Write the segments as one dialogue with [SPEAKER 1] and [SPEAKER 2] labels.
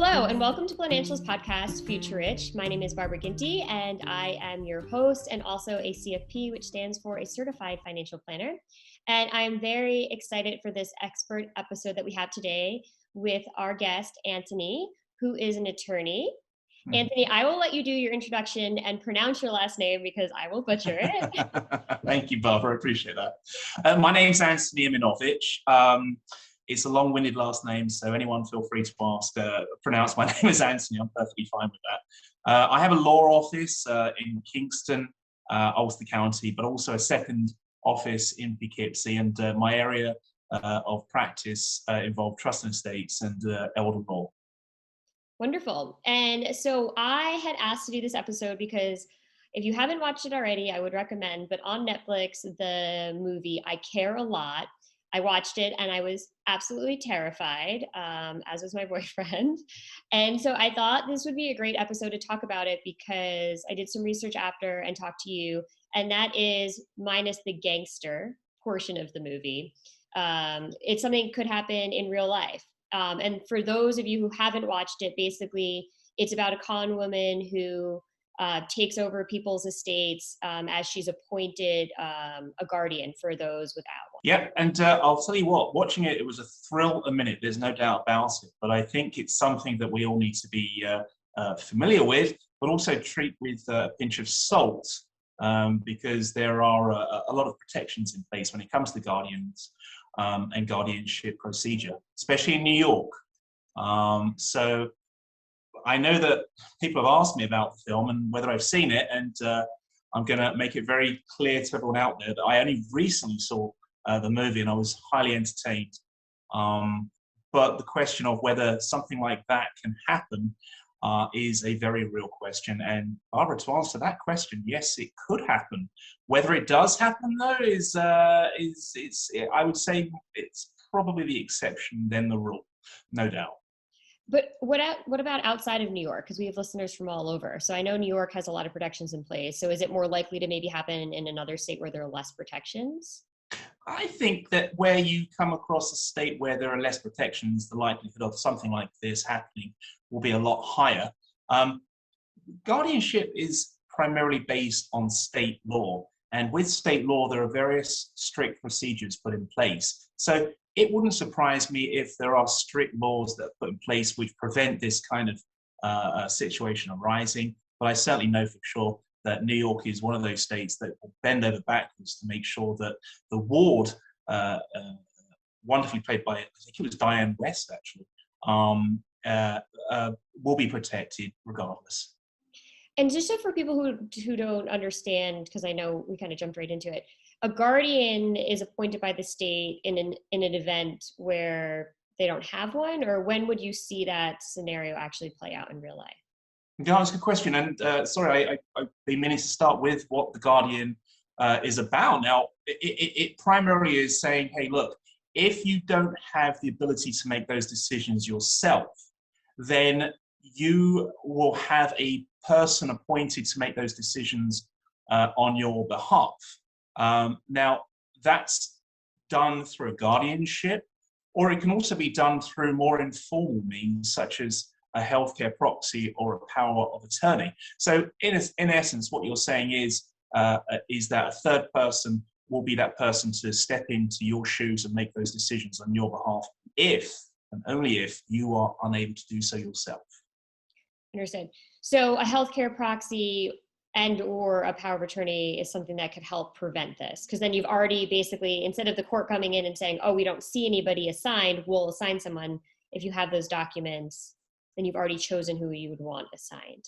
[SPEAKER 1] Hello, and welcome to Financial's podcast, Future Rich. My name is Barbara Ginty, and I am your host and also a CFP, which stands for a Certified Financial Planner. And I'm very excited for this expert episode that we have today with our guest, Antony, who is an attorney. Antony, I will let you do your introduction and pronounce your last name because I will butcher it.
[SPEAKER 2] Thank you, Barbara. I appreciate that. My name's Antony Eminowicz. It's a long-winded last name, so anyone feel free to ask. Pronounce my name as Antony. I'm perfectly fine with that. I have a law office in Kingston, Ulster County, but also a second office in Poughkeepsie, and my area of practice involved trust and estates and elder law.
[SPEAKER 1] Wonderful. And so I had asked to do this episode because if you haven't watched it already, I would recommend, but on Netflix, the movie I Care a Lot. I watched it and I was absolutely terrified, as was my boyfriend. And so I thought this would be a great episode to talk about it because I did some research after and talked to you, and that is minus the gangster portion of the movie. It's something that could happen in real life. And for those of you who haven't watched it, basically it's about a con woman who takes over people's estates as she's appointed a guardian for those without one.
[SPEAKER 2] Yeah, and I'll tell you what, watching it, it was a thrill a minute, there's no doubt about it, but I think it's something that we all need to be familiar with, but also treat with a pinch of salt, because there are a lot of protections in place when it comes to guardians and guardianship procedure, especially in New York. So I know that people have asked me about the film and whether I've seen it, and I'm going to make it very clear to everyone out there that I only recently saw the movie and I was highly entertained. But the question of whether something like that can happen is a very real question. And Barbara, to answer that question, yes, it could happen. Whether it does happen, though, I would say it's probably the exception than the rule, no doubt.
[SPEAKER 1] But what about outside of New York? Because we have listeners from all over. So I know New York has a lot of protections in place. So is it more likely to maybe happen in another state where there are less protections?
[SPEAKER 2] I think that where you come across a state where there are less protections, the likelihood of something like this happening will be a lot higher. Guardianship is primarily based on state law. And with state law, there are various strict procedures put in place. So it wouldn't surprise me if there are strict laws that are put in place which prevent this kind of situation arising. But I certainly know for sure that New York is one of those states that will bend over backwards to make sure that the ward, wonderfully played by, I think it was Diane West actually, will be protected regardless.
[SPEAKER 1] And just so for people who don't understand, because I know we kind of jumped right into it, a guardian is appointed by the state in an event where they don't have one, or when would you see that scenario actually play out in real life?
[SPEAKER 2] Yeah, that's a good question. And sorry, I've been meaning to start with what the guardian is about. Now, it primarily is saying, hey, look, if you don't have the ability to make those decisions yourself, then you will have a person appointed to make those decisions on your behalf. Now, that's done through a guardianship, or it can also be done through more informal means, such as a healthcare proxy or a power of attorney. So in essence, what you're saying is that a third person will be that person to step into your shoes and make those decisions on your behalf, if and only if you are unable to do so yourself.
[SPEAKER 1] Understood. So a healthcare proxy and or a power of attorney is something that could help prevent this, because then you've already basically, instead of the court coming in and saying, oh, we don't see anybody assigned, we'll assign someone. If you have those documents, then you've already chosen who you would want assigned.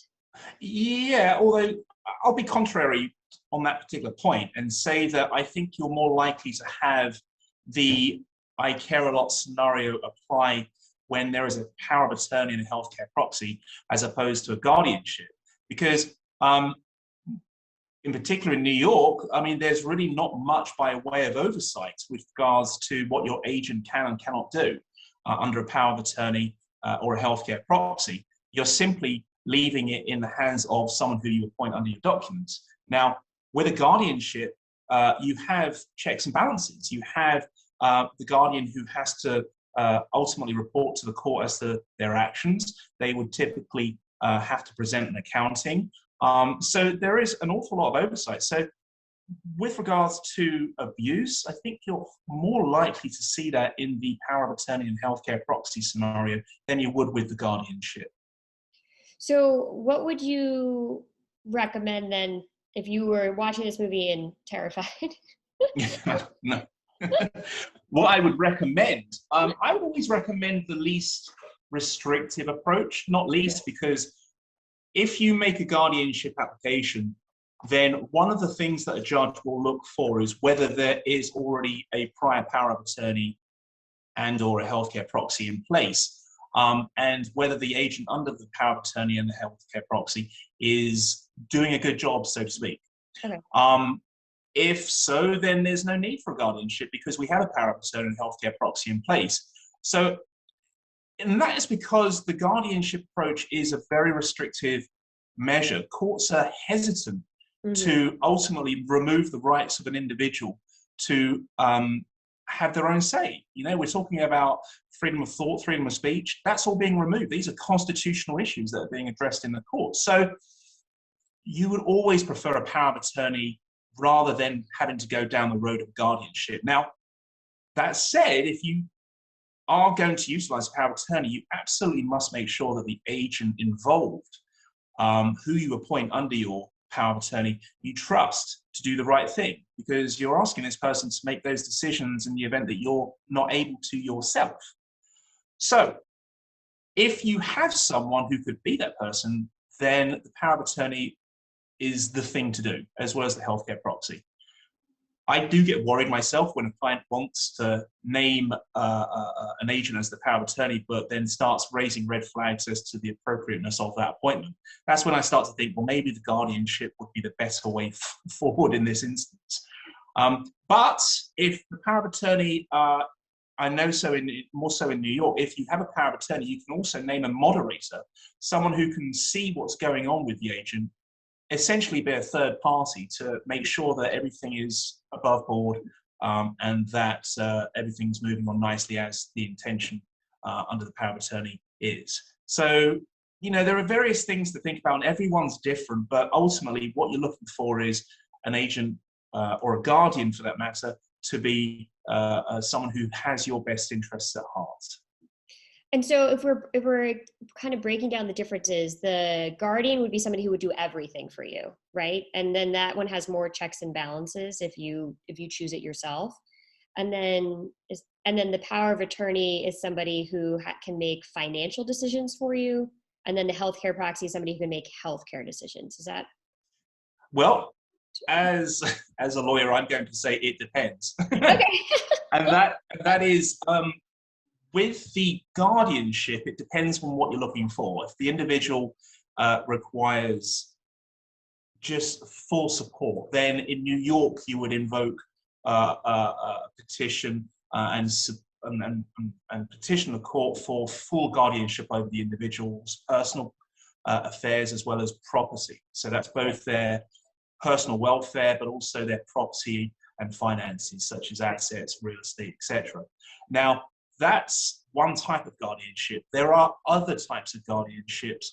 [SPEAKER 2] Yeah, although I'll be contrary on that particular point and say that I think you're more likely to have the I care a lot scenario apply when there is a power of attorney and a healthcare proxy as opposed to a guardianship. Because in particular in New York, I mean, there's really not much by way of oversight with regards to what your agent can and cannot do under a power of attorney or a healthcare proxy. You're simply leaving it in the hands of someone who you appoint under your documents. Now, with a guardianship, you have checks and balances. You have the guardian who has to ultimately report to the court as to their actions. They would typically have to present an accounting. So there is an awful lot of oversight. So with regards to abuse, I think you're more likely to see that in the power of attorney and healthcare proxy scenario than you would with the guardianship.
[SPEAKER 1] So what would you recommend then if you were watching this movie and terrified?
[SPEAKER 2] No. What I would recommend, I would always recommend the least restrictive approach, not least because if you make a guardianship application, then one of the things that a judge will look for is whether there is already a prior power of attorney and or a healthcare proxy in place, and whether the agent under the power of attorney and the healthcare proxy is doing a good job, so to speak.
[SPEAKER 1] Okay.
[SPEAKER 2] If so, then there's no need for guardianship because we have a power of attorney and healthcare proxy in place. So, and that is because the guardianship approach is a very restrictive measure. Courts are hesitant to ultimately remove the rights of an individual to have their own say. You know, we're talking about freedom of thought, freedom of speech. That's all being removed. These are constitutional issues that are being addressed in the court. So you would always prefer a power of attorney rather than having to go down the road of guardianship. Now, that said, if you are going to utilize a power of attorney, you absolutely must make sure that the agent involved, who you appoint under your power of attorney, you trust to do the right thing, because you're asking this person to make those decisions in the event that you're not able to yourself. So if you have someone who could be that person, then the power of attorney is the thing to do, as well as the healthcare proxy. I do get worried myself when a client wants to name an agent as the power of attorney, but then starts raising red flags as to the appropriateness of that appointment. That's when I start to think, well, maybe the guardianship would be the better way forward in this instance. But if the power of attorney, I know more so in New York, if you have a power of attorney, you can also name a moderator, someone who can see what's going on with the agent, essentially be a third party to make sure that everything is above board and that everything's moving on nicely as the intention under the power of attorney is. So, you know, there are various things to think about and everyone's different, but ultimately what you're looking for is an agent or a guardian for that matter to be someone who has your best interests at heart.
[SPEAKER 1] And so if we're kind of breaking down the differences, the guardian would be somebody who would do everything for you, right? And then that one has more checks and balances if you choose it yourself. And then the power of attorney is somebody who can make financial decisions for you. And then the healthcare proxy is somebody who can make healthcare decisions. Is that?
[SPEAKER 2] Well, as a lawyer, I'm going to say it depends.
[SPEAKER 1] Okay.
[SPEAKER 2] and that is. With the guardianship, it depends on what you're looking for. If the individual requires just full support, then in New York you would invoke a petition and petition the court for full guardianship over the individual's personal affairs as well as property. So that's both their personal welfare, but also their property and finances, such as assets, real estate, etc. Now, that's one type of guardianship. There are other types of guardianships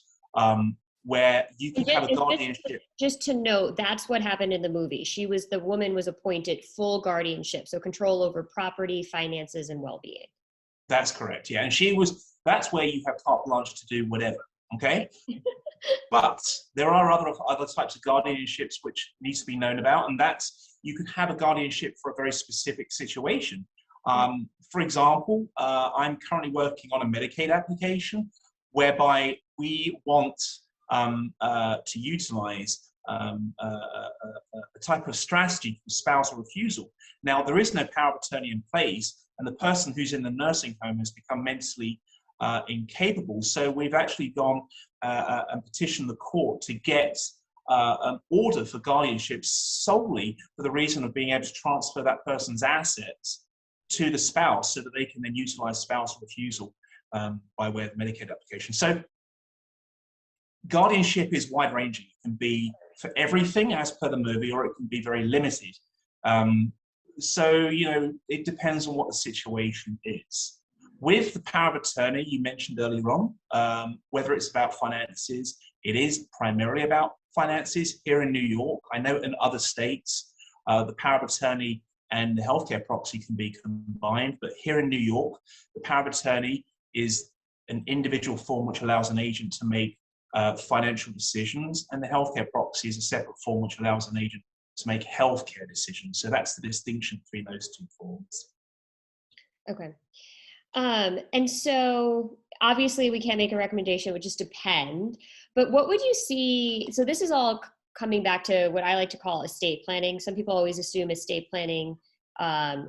[SPEAKER 2] where you can have a guardianship.
[SPEAKER 1] Just to note, that's what happened in the movie. The woman was appointed full guardianship, so control over property, finances, and well-being.
[SPEAKER 2] That's correct, yeah. And that's where you have carte blanche to do whatever, okay? But there are other types of guardianships which needs to be known about, and that's, you can have a guardianship for a very specific situation. For example, I'm currently working on a Medicaid application whereby we want to utilize a type of strategy for spousal refusal. Now, there is no power of attorney in place, and the person who's in the nursing home has become mentally incapable. So we've actually gone and petitioned the court to get an order for guardianship solely for the reason of being able to transfer that person's assets to the spouse so that they can then utilize spousal refusal by way of Medicaid application. So guardianship is wide-ranging. It can be for everything as per the movie, or it can be very limited. So, you know, it depends on what the situation is. With the power of attorney you mentioned earlier on, whether it's about finances, it is primarily about finances here in New York. I know in other states, the power of attorney and the healthcare proxy can be combined, but here in New York, the power of attorney is an individual form which allows an agent to make financial decisions, and the healthcare proxy is a separate form which allows an agent to make healthcare decisions. So that's the distinction between those two forms.
[SPEAKER 1] Okay. And so obviously we can't make a recommendation, it would just depend, but what would you see? So this is all coming back to what I like to call estate planning. Some people always assume estate planning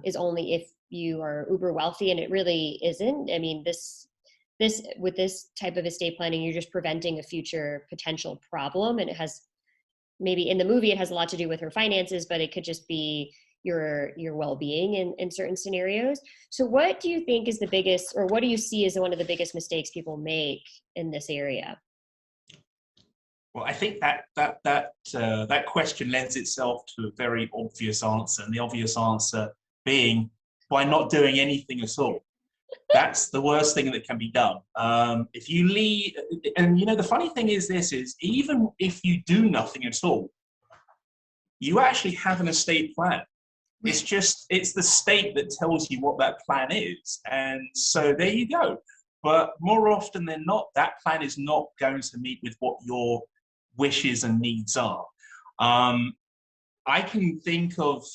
[SPEAKER 1] is only if you are uber wealthy, and it really isn't. I mean, with this type of estate planning, you're just preventing a future potential problem. And it has, maybe in the movie, it has a lot to do with her finances, but it could just be your well-being in certain scenarios. So what do you think is the biggest, or what do you see as one of the biggest mistakes people make in this area?
[SPEAKER 2] Well, I think that question lends itself to a very obvious answer, and the obvious answer being by not doing anything at all. That's the worst thing that can be done. If you leave, and you know, the funny thing is this, is even if you do nothing at all, you actually have an estate plan. It's the state that tells you what that plan is. And so there you go. But more often than not, that plan is not going to meet with what your wishes and needs are. I can think of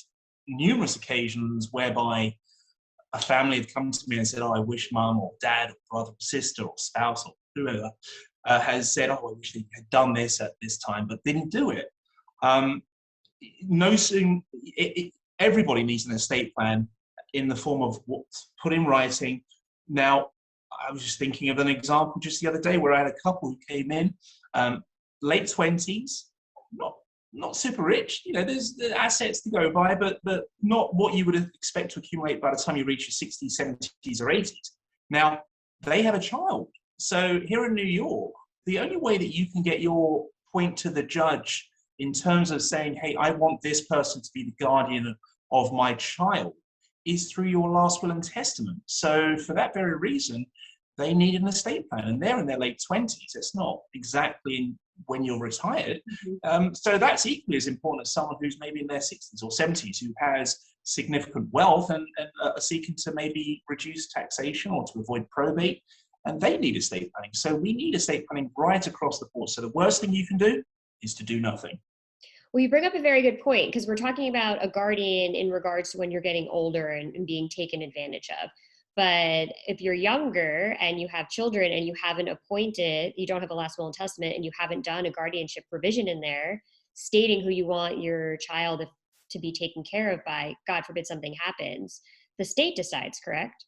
[SPEAKER 2] numerous occasions whereby a family had come to me and said, oh, I wish mum or dad or brother or sister or spouse or whoever has said, oh, I wish they had done this at this time, but didn't do it. Everybody needs an estate plan in the form of what's put in writing. Now, I was just thinking of an example just the other day where I had a couple who came in, late 20s, not super rich. You know, there's the assets to go by, but not what you would expect to accumulate by the time you reach your 60s, 70s, or 80s. Now, they have a child. So here in New York, the only way that you can get your point to the judge in terms of saying, hey, I want this person to be the guardian of my child is through your last will and testament. So for that very reason, they need an estate plan, and they're in their late 20s. It's not exactly when you're retired.
[SPEAKER 1] Mm-hmm.
[SPEAKER 2] So that's equally as important as someone who's maybe in their 60s or 70s who has significant wealth and are seeking to maybe reduce taxation or to avoid probate, and they need estate planning. So we need estate planning right across the board. So the worst thing you can do is to do nothing.
[SPEAKER 1] Well, you bring up a very good point, because we're talking about a guardian in regards to when you're getting older and being taken advantage of. But if you're younger and you have children and you haven't appointed, you don't have a last will and testament, and you haven't done a guardianship provision in there stating who you want your child to be taken care of by, God forbid something happens, the state decides, correct?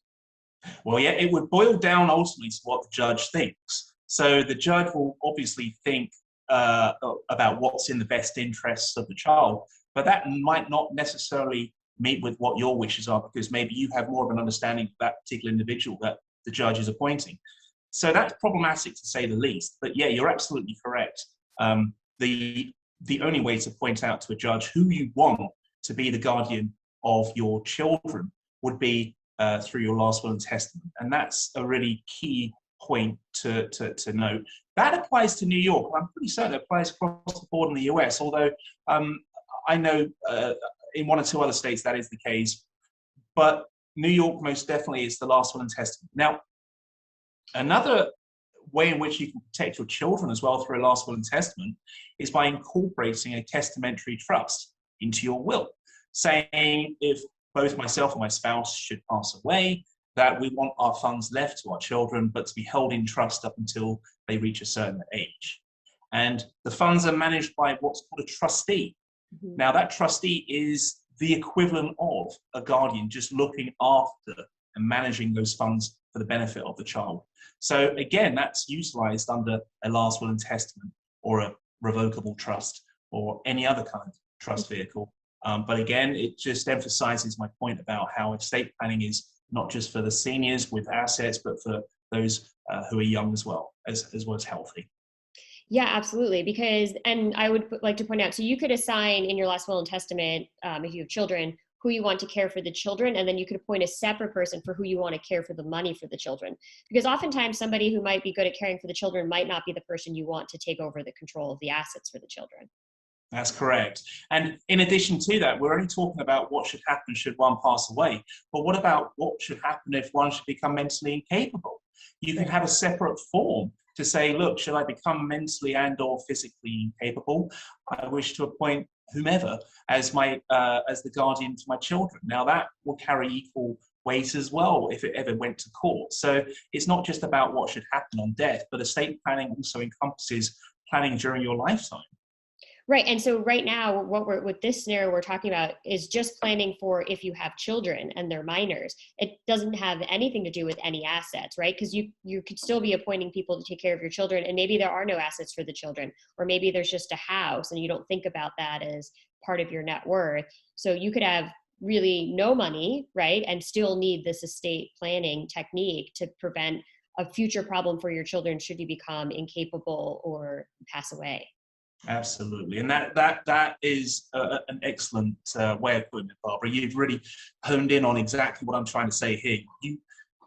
[SPEAKER 2] Well, yeah, it would boil down ultimately to what the judge thinks. So the judge will obviously think about what's in the best interests of the child, but that might not necessarily meet with what your wishes are, because maybe you have more of an understanding of that particular individual that the judge is appointing. So that's problematic to say the least. But yeah, you're absolutely correct. The only way to point out to a judge who you want to be the guardian of your children would be through your last will and testament. And that's a really key point to note. That applies to New York. I'm pretty certain it applies across the board in the US, although I know in one or two other states that is the case. But New York most definitely is the last will and testament. Now, another way in which you can protect your children as well through a last will and testament is by incorporating a testamentary trust into your will, saying if both myself and my spouse should pass away, that we want our funds left to our children, but to be held in trust up until they reach a certain age. And the funds are managed by what's called a trustee. Mm-hmm. Now, that trustee is the equivalent of a guardian, just looking after and managing those funds for the benefit of the child. So again, that's utilized under a last will and testament or a revocable trust or any other kind of trust vehicle. But again, it just emphasizes my point about how estate planning is not just for the seniors with assets, but for those who are young as well as healthy.
[SPEAKER 1] Yeah, absolutely. Because, and I would like to point out, so you could assign in your last will and testament, if you have children, who you want to care for the children, and then you could appoint a separate person for who you want to care for the money for the children. Because oftentimes somebody who might be good at caring for the children might not be the person you want to take over the control of the assets for the children.
[SPEAKER 2] That's correct. And in addition to that, we're only talking about what should happen should one pass away. But what about what should happen if one should become mentally incapable? You can have a separate form to say, look, should I become mentally and or physically incapable? I wish to appoint whomever as the guardian to my children. Now that will carry equal weight as well if it ever went to court. So it's not just about what should happen on death, but estate planning also encompasses planning during your lifetime.
[SPEAKER 1] Right. And so right now, with this scenario we're talking about is just planning for if you have children and they're minors. It doesn't have anything to do with any assets, right? Because you could still be appointing people to take care of your children, and maybe there are no assets for the children, or maybe there's just a house and you don't think about that as part of your net worth. So you could have really no money, right? And still need this estate planning technique to prevent a future problem for your children should you become incapable or pass away.
[SPEAKER 2] Absolutely, and that is an excellent way of putting it, Barbara. You've really honed in on exactly what I'm trying to say here. You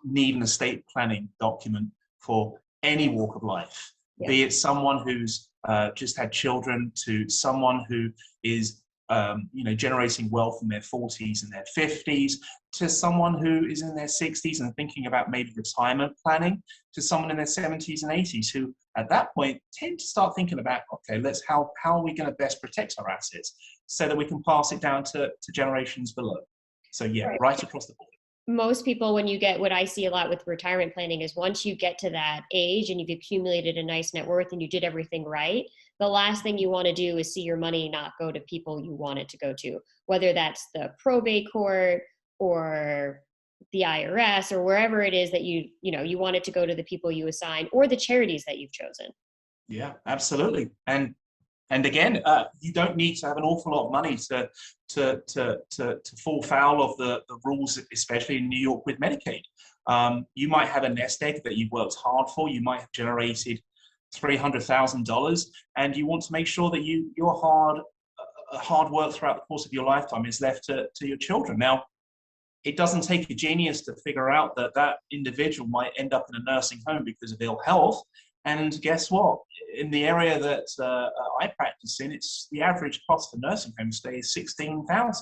[SPEAKER 2] need an estate planning document for any walk of life, be it someone who's just had children to someone who is generating wealth in their 40s and their 50s, to someone who is in their 60s and thinking about maybe retirement planning, to someone in their 70s and 80s who at that point tend to start thinking about, okay, how are we going to best protect our assets so that we can pass it down to generations below. So right across the board.
[SPEAKER 1] Most people, when you get, what I see a lot with retirement planning is once you get to that age and you've accumulated a nice net worth and you did everything right, the last thing you want to do is see your money not go to people you want it to go to, whether that's the probate court or the IRS or wherever it is that you want it to go to the people you assign or the charities that you've chosen.
[SPEAKER 2] Yeah, absolutely. And again, you don't need to have an awful lot of money to fall foul of the rules, especially in New York with Medicaid. You might have a nest egg that you've worked hard for. You might have generated $300,000, and you want to make sure that your hard work throughout the course of your lifetime is left to your children. Now, it doesn't take a genius to figure out that individual might end up in a nursing home because of ill health. And guess what? In the area that I practice in, it's the average cost for nursing home stay is $16,000.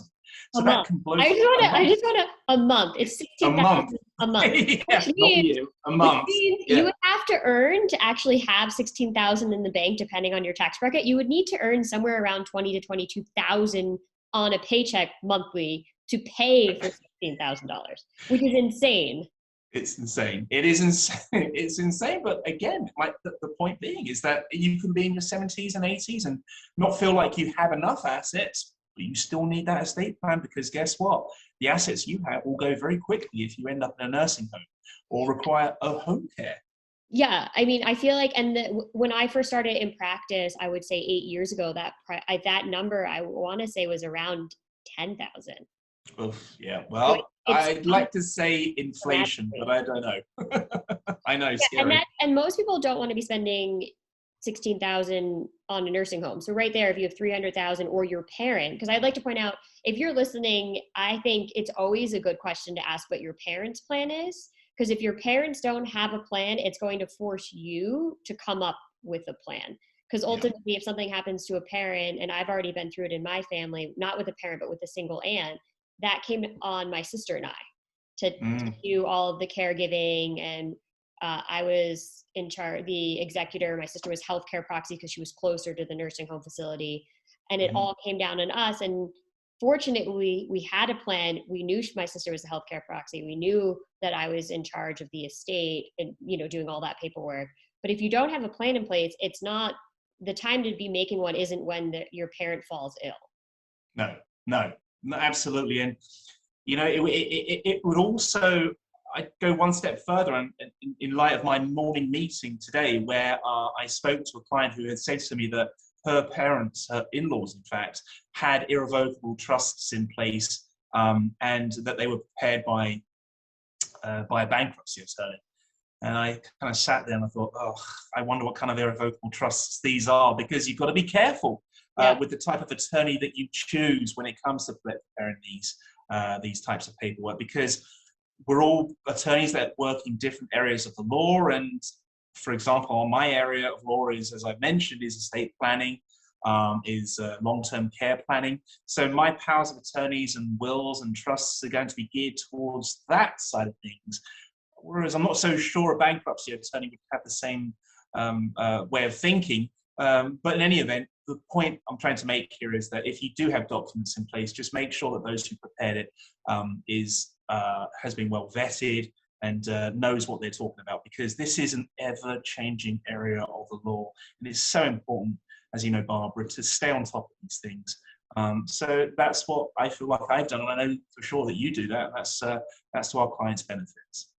[SPEAKER 2] So that can blow.
[SPEAKER 1] I just want a month. It's $16,000 a month.
[SPEAKER 2] Yeah, not you. A month.
[SPEAKER 1] You would have to earn to actually have $16,000 in the bank, depending on your tax bracket. You would need to earn somewhere around $20,000 to $22,000 on a paycheck monthly to pay for $16,000, which is insane.
[SPEAKER 2] It's insane. It is insane. It's insane. But again, like the point being is that you can be in your 70s and 80s and not feel like you have enough assets, but you still need that estate plan because guess what? The assets you have will go very quickly if you end up in a nursing home or require a home care.
[SPEAKER 1] Yeah, I mean, I feel like, when I first started in practice, I would say 8 years ago, that number I want to say was around 10,000.
[SPEAKER 2] Oof, yeah. Well, I'd like to say inflation, but I don't know. I know, scary.
[SPEAKER 1] And most people don't want to be spending $16,000 on a nursing home. So right there, if you have $300,000 or your parent, because I'd like to point out, if you're listening, I think it's always a good question to ask what your parents' plan is. Because if your parents don't have a plan, it's going to force you to come up with a plan. Because ultimately, if something happens to a parent, and I've already been through it in my family, not with a parent, but with a single aunt, that came on my sister and I to do all of the caregiving. And I was in charge, the executor. My sister was healthcare proxy because she was closer to the nursing home facility. And it all came down on us. And fortunately, we had a plan. We knew my sister was a healthcare proxy. We knew that I was in charge of the estate and, doing all that paperwork. But if you don't have a plan in place, it's not the time to be making one isn't when your parent falls ill.
[SPEAKER 2] No, absolutely. And, it would also, I'd go one step further and in light of my morning meeting today, where I spoke to a client who had said to me that her parents, her in-laws, in fact, had irrevocable trusts in place and that they were prepared by a bankruptcy attorney. And I kind of sat there and I thought, I wonder what kind of irrevocable trusts these are, because you've got to be careful with the type of attorney that you choose when it comes to preparing these. these types of paperwork, because we're all attorneys that work in different areas of the law. And for example, my area of law is, as I mentioned, is estate planning, is long-term care planning. So my powers of attorneys and wills and trusts are going to be geared towards that side of things. Whereas I'm not so sure a bankruptcy attorney would have the same way of thinking. But in any event, the point I'm trying to make here is that if you do have documents in place, just make sure that those who prepared it has been well vetted and knows what they're talking about, because this is an ever-changing area of the law. And it's so important, as you know, Barbara, to stay on top of these things. So that's what I feel like I've done. And I know for sure that you do that. That's to our clients' benefits.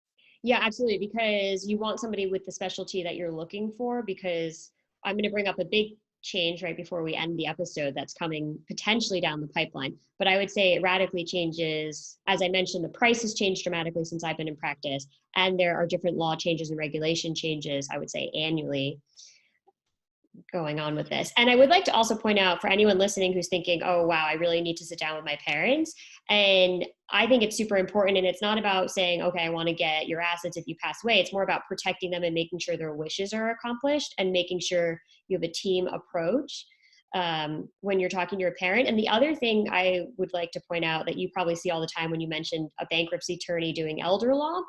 [SPEAKER 1] Yeah, absolutely. Because you want somebody with the specialty that you're looking for, because I'm going to bring up a big change right before we end the episode that's coming potentially down the pipeline. But I would say it radically changes. As I mentioned, the price has changed dramatically since I've been in practice. And there are different law changes and regulation changes, I would say annually, going on with this. And I would like to also point out for anyone listening who's thinking, oh, wow, I really need to sit down with my parents. And I think it's super important. And it's not about saying, okay, I want to get your assets if you pass away. It's more about protecting them and making sure their wishes are accomplished and making sure you have a team approach when you're talking to your parent. And the other thing I would like to point out that you probably see all the time when you mentioned a bankruptcy attorney doing elder law,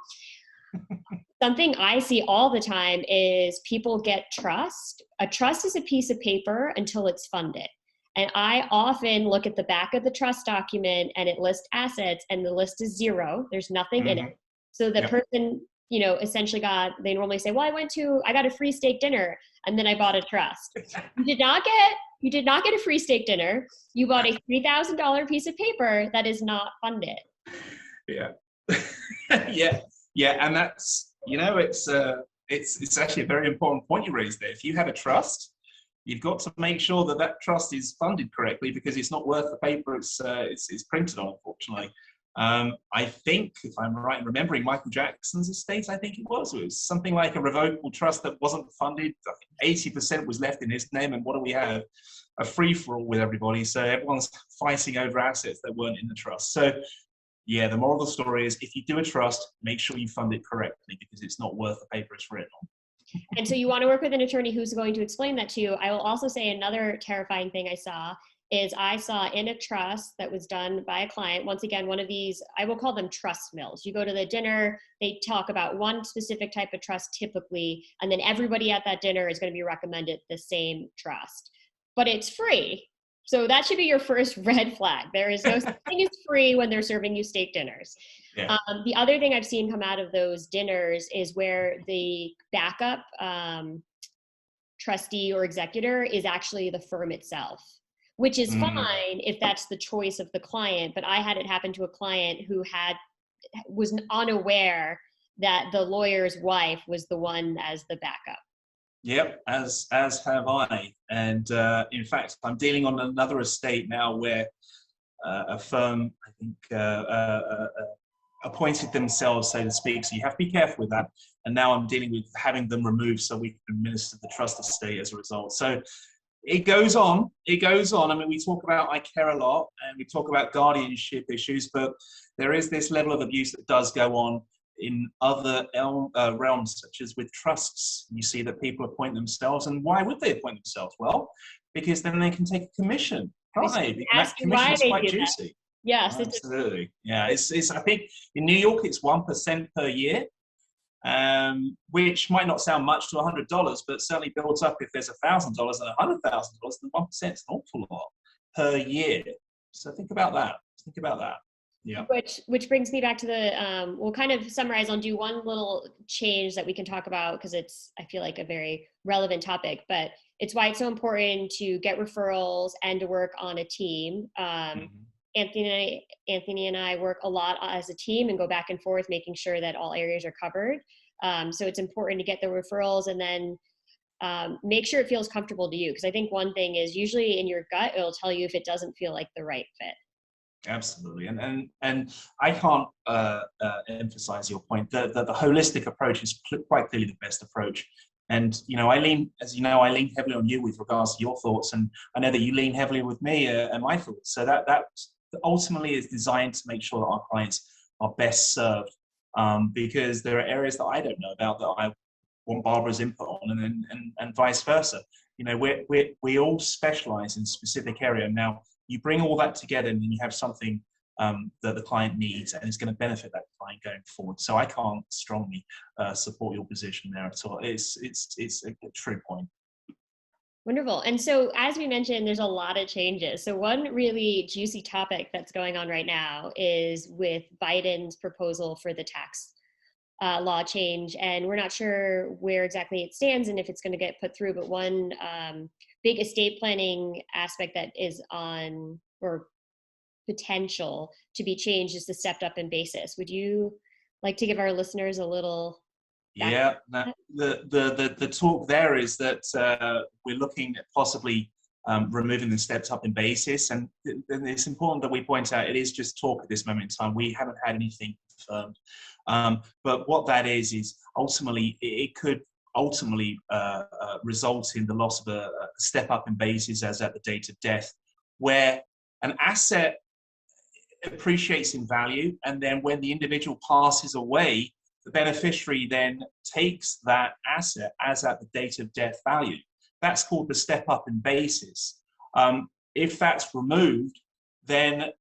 [SPEAKER 1] something I see all the time is people get trust. A trust is a piece of paper until it's funded. And I often look at the back of the trust document and it lists assets and the list is zero. There's nothing in it. So the person, essentially they normally say, well, I got a free steak dinner and then I bought a trust. You did not get a free steak dinner. You bought a $3,000 piece of paper that is not funded.
[SPEAKER 2] Yeah. Yeah. And that's, it's actually a very important point you raised there. If you have a trust, you've got to make sure that that trust is funded correctly, because it's not worth the paper it's printed on, unfortunately. I think, if I'm right in remembering, Michael Jackson's estate, I think it was something like a revocable trust that wasn't funded. I think 80% was left in his name. And what do we have? A free-for-all with everybody. So everyone's fighting over assets that weren't in the trust. So yeah, the moral of the story is if you do a trust, make sure you fund it correctly, because it's not worth the paper it's written on.
[SPEAKER 1] And so you want to work with an attorney who's going to explain that to you. I will also say another terrifying thing I saw in a trust that was done by a client. Once again, one of these, I will call them trust mills. You go to the dinner, they talk about one specific type of trust typically, and then everybody at that dinner is going to be recommended the same trust. But it's free. So that should be your first red flag. There is no such thing as free when they're serving you steak dinners. Yeah. The other thing I've seen come out of those dinners is where the backup trustee or executor is actually the firm itself, which is fine if that's the choice of the client. But I had it happen to a client who was unaware that the lawyer's wife was the one as the backup.
[SPEAKER 2] Yep, as have I. And in fact, I'm dealing on another estate now where a firm, I think, appointed themselves, so to speak. So you have to be careful with that. And now I'm dealing with having them removed so we can administer the trust estate as a result. So it goes on. It goes on. I mean, we talk about I care a lot and we talk about guardianship issues, but there is this level of abuse that does go on in other realms, such as with trusts. You see that people appoint themselves. And why would they appoint themselves? Well, because then they can take a commission, can't they? And that commission is quite juicy.
[SPEAKER 1] That. Yes.
[SPEAKER 2] Absolutely. Yeah. It's I think in New York, it's 1% per year, which might not sound much to $100, but certainly builds up if there's $1,000 and $100,000, then 1% is an awful lot per year. So think about that. Yeah.
[SPEAKER 1] Which brings me back to the, we'll kind of summarize. I'll do one little change that we can talk about because it's, I feel like, a very relevant topic, but it's why it's so important to get referrals and to work on a team. Anthony and I work a lot as a team and go back and forth, making sure that all areas are covered. So it's important to get the referrals and then make sure it feels comfortable to you. Because I think one thing is usually in your gut, it'll tell you if it doesn't feel like the right fit.
[SPEAKER 2] Absolutely, and I can't emphasize your point. The holistic approach is quite clearly the best approach. And I lean heavily on you with regards to your thoughts, and I know that you lean heavily with me and my thoughts. So that ultimately is designed to make sure that our clients are best served, because there are areas that I don't know about that I want Barbara's input on, and vice versa. You know, we all specialize in a specific area. Now, you bring all that together and then you have something that the client needs and is going to benefit that client going forward. So I can't strongly support your position there at all. It's a true point.
[SPEAKER 1] Wonderful. And so, as we mentioned, there's a lot of changes. So one really juicy topic that's going on right now is with Biden's proposal for the tax law change. And we're not sure where exactly it stands and if it's going to get put through. But one big estate planning aspect that is on, or potential to be changed, is the stepped up in basis. Would you like to give our listeners a little?
[SPEAKER 2] Yeah, the talk there is that we're looking at possibly removing the stepped up in basis, and it's important that we point out it is just talk at this moment in time. We haven't had anything confirmed, but what that is ultimately it could ultimately result in the loss of a step up in basis as at the date of death, where an asset appreciates in value, and then when the individual passes away, the beneficiary then takes that asset as at the date of death value. That's called the step up in basis. If that's removed, then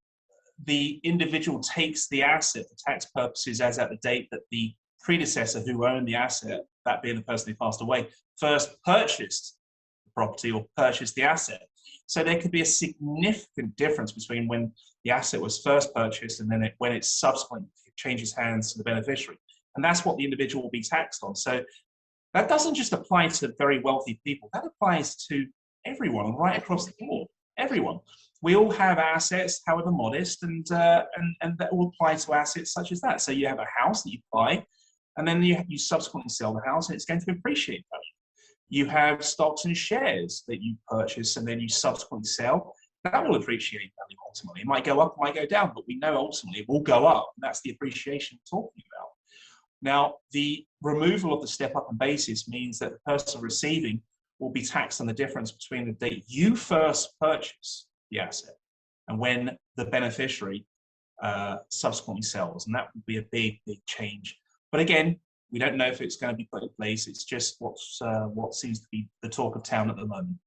[SPEAKER 2] the individual takes the asset for tax purposes as at the date that the predecessor who owned the asset, that being the person who passed away, first purchased the property or purchased the asset. So there could be a significant difference between when the asset was first purchased and then when it subsequently changes hands to the beneficiary. And that's what the individual will be taxed on. So that doesn't just apply to very wealthy people. That applies to everyone right across the board. Everyone. We all have assets, however modest, and that will apply to assets such as that. So you have a house that you buy, and then you subsequently sell the house, and it's going to appreciate value. You have stocks and shares that you purchase, and then you subsequently sell. That will appreciate value ultimately. It might go up, it might go down, but we know ultimately it will go up. And that's the appreciation we're talking about. Now, the removal of the step up in basis means that the person receiving will be taxed on the difference between the date you first purchase the asset and when the beneficiary subsequently sells. And that would be a big, big change. But again, we don't know if it's going to be put in place. It's just what seems to be the talk of town at the moment.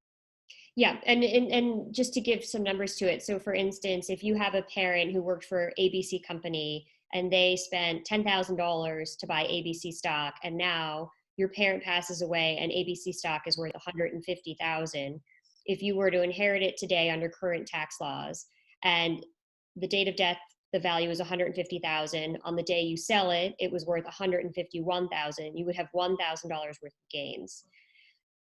[SPEAKER 1] Yeah, and just to give some numbers to it. So for instance, if you have a parent who worked for ABC company and they spent $10,000 to buy ABC stock, and now your parent passes away and ABC stock is worth $150,000. If you were to inherit it today under current tax laws, and the date of death, the value is $150,000. On the day you sell it, it was worth $151,000. You would have $1,000 worth of gains.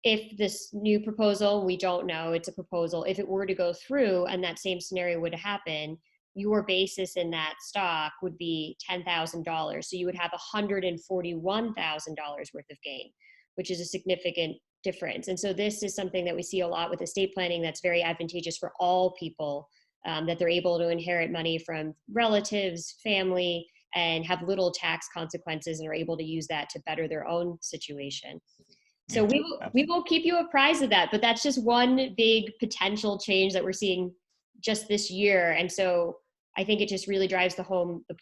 [SPEAKER 1] If this new proposal, we don't know, it's a proposal, if it were to go through and that same scenario would happen, your basis in that stock would be $10,000. So you would have $141,000 worth of gain, which is a significant difference. And so this is something that we see a lot with estate planning that's very advantageous for all people, that they're able to inherit money from relatives, family, and have little tax consequences and are able to use that to better their own situation. So we will keep you apprised of that, but that's just one big potential change that we're seeing just this year. And so I think it just really drives the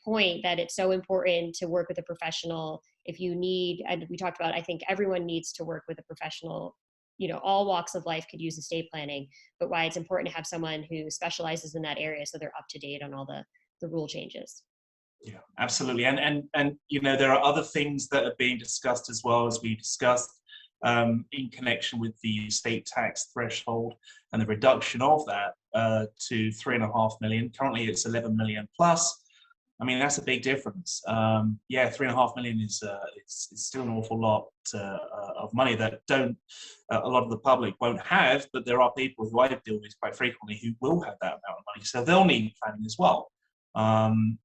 [SPEAKER 1] point that it's so important to work with a professional. If you need, and we talked about, I think everyone needs to work with a professional. You know, all walks of life could use estate planning, but why it's important to have someone who specializes in that area so they're up to date on all the rule changes.
[SPEAKER 2] Yeah, absolutely. And you know, there are other things that are being discussed as well, as we discussed in connection with the estate tax threshold and the reduction of that to 3.5 million. Currently it's 11 million plus. I mean, that's a big difference. Yeah, 3.5 million is it's still an awful lot of money that a lot of the public won't have, but there are people who I deal with quite frequently who will have that amount of money, so they'll need planning as well.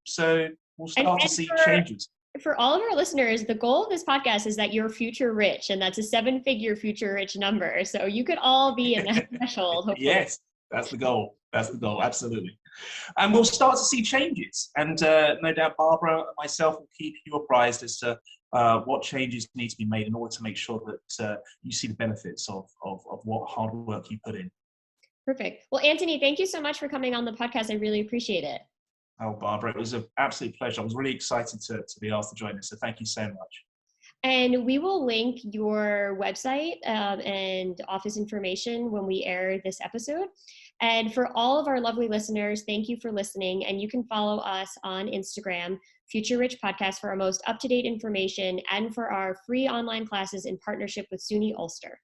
[SPEAKER 2] So we'll start to see changes.
[SPEAKER 1] For all of our listeners, the goal of this podcast is that you're future rich, and that's a 7-figure future rich number. So you could all be in that threshold. Hopefully.
[SPEAKER 2] Yes, that's the goal. That's the goal, absolutely. And we'll start to see changes. And no doubt Barbara and myself will keep you apprised as to what changes need to be made in order to make sure that you see the benefits of what hard work you put in.
[SPEAKER 1] Perfect. Well, Antony, thank you so much for coming on the podcast. I really appreciate it.
[SPEAKER 2] Oh, Barbara, it was an absolute pleasure. I was really excited to be asked to join us. So thank you so much.
[SPEAKER 1] And we will link your website and office information when we air this episode. And for all of our lovely listeners, thank you for listening. And you can follow us on Instagram, Future Rich Podcast, for our most up-to-date information and for our free online classes in partnership with SUNY Ulster.